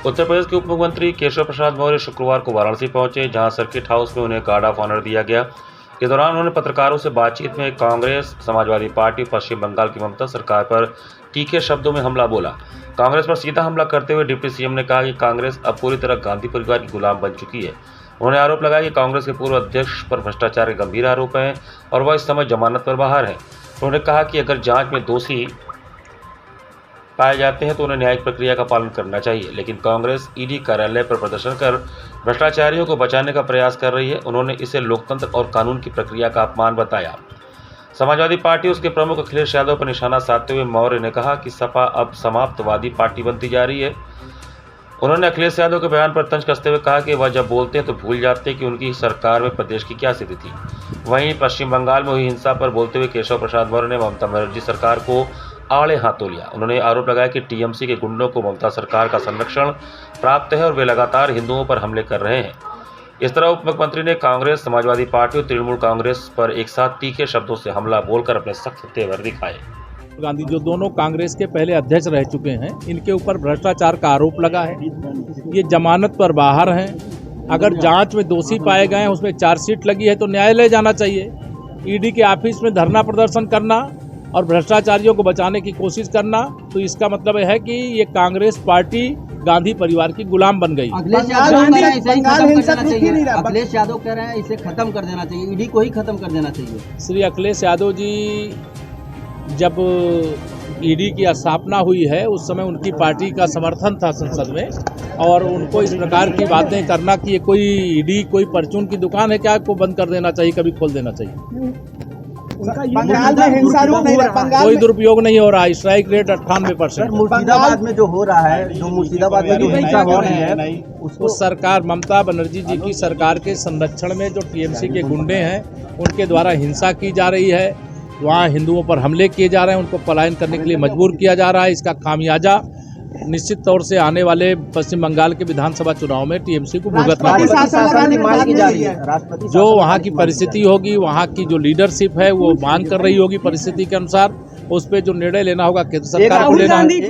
उत्तर प्रदेश के उप मुख्यमंत्री केशव प्रसाद मौर्य शुक्रवार को वाराणसी पहुंचे, जहां सर्किट हाउस में उन्हें गार्ड ऑफ ऑनर दिया गया। के दौरान उन्होंने पत्रकारों से बातचीत में कांग्रेस, समाजवादी पार्टी, पश्चिम बंगाल की ममता सरकार पर तीखे शब्दों में हमला बोला। कांग्रेस पर सीधा हमला करते हुए डिप्टी सीएम ने कहा कि कांग्रेस अब पूरी तरह गांधी परिवार की गुलाम बन चुकी है। उन्होंने आरोप लगाया कि कांग्रेस के पूर्व अध्यक्ष पर भ्रष्टाचार के गंभीर आरोप हैं और वह इस समय जमानत पर बाहर है। उन्होंने कहा कि अगर जांच में दोषी पाए जाते हैं तो उन्हें न्यायिक प्रक्रिया का पालन करना चाहिए, लेकिन कांग्रेस ईडी कार्यालय पर प्रदर्शन कर भ्रष्टाचारियों को बचाने का प्रयास कर रही है। उन्होंने इसे लोकतंत्र और कानून की प्रक्रिया का अपमान बताया। समाजवादी पार्टी उसके प्रमुख अखिलेश यादव पर निशाना साधते हुए मौर्य ने कहा कि सपा अब समाप्तवादी पार्टी बनती जा रही है। उन्होंने अखिलेश यादव के बयान पर तंज कसते हुए कहा कि वह जब बोलते हैं तो भूल जाते हैं कि उनकी सरकार में प्रदेश की क्या स्थिति थी। वहीं पश्चिम बंगाल में हुई हिंसा पर बोलते हुए केशव प्रसाद मौर्य ने ममता बनर्जी सरकार को आड़े हाथों लिया। उन्होंने आरोप लगाया कि टीएमसी के गुंडों को ममता सरकार का संरक्षण प्राप्त है और वे लगातार हिंदुओं पर हमले कर रहे हैं। इस तरह उप मुख्यमंत्री ने कांग्रेस, समाजवादी पार्टी और तृणमूल कांग्रेस पर एक साथ तीखे शब्दों से हमला बोलकर अपने सख्त तेवर दिखाए। गांधी जो दोनों कांग्रेस के पहले अध्यक्ष रह चुके हैं, इनके ऊपर भ्रष्टाचार का आरोप लगा है। ये जमानत पर बाहर हैं। अगर जांच में दोषी पाए गए हैं, उसमें चार्जशीट लगी है तो न्यायालय जाना चाहिए। ईडी के ऑफिस में धरना प्रदर्शन करना और भ्रष्टाचारियों को बचाने की कोशिश करना, तो इसका मतलब है कि ये कांग्रेस पार्टी गांधी परिवार की गुलाम बन गई। अखिलेश यादव कह रहे हैं इसे खत्म कर देना चाहिए, ईडी को ही खत्म कर देना चाहिए। श्री अखिलेश यादव जी जब ईडी की स्थापना हुई है उस समय उनकी पार्टी का समर्थन था संसद में, और उनको इस प्रकार की बातें करना कि ये कोई ईडी कोई परचून की दुकान है क्या, को बंद कर देना चाहिए, कभी खोल देना चाहिए। बंगाल में हिंसा कोई दुरुपयोग नहीं हो रहा। Strike rate 98%। मुर्शिदाबाद में जो हो रहा है, जो मुर्शिदाबाद में जो हिंसा हो रही है, उसको सरकार ममता बनर्जी जी की सरकार के संरक्षण में जो टीएमसी के गुंडे हैं उनके द्वारा हिंसा की जा रही है। वहाँ हिंदुओं पर हमले किए जा रहे हैं, उनको पलायन करने के लिए मजबूर किया जा रहा है। इसका खामियाजा निश्चित तौर से आने वाले पश्चिम बंगाल के विधानसभा चुनाव में टीएमसी को भुगतना पड़ेगा। जो वहाँ की परिस्थिति होगी, वहाँ की जो लीडरशिप है वो मांग कर रही होगी परिस्थिति के अनुसार, उस पर जो निर्णय लेना होगा केंद्र सरकार को लेना है।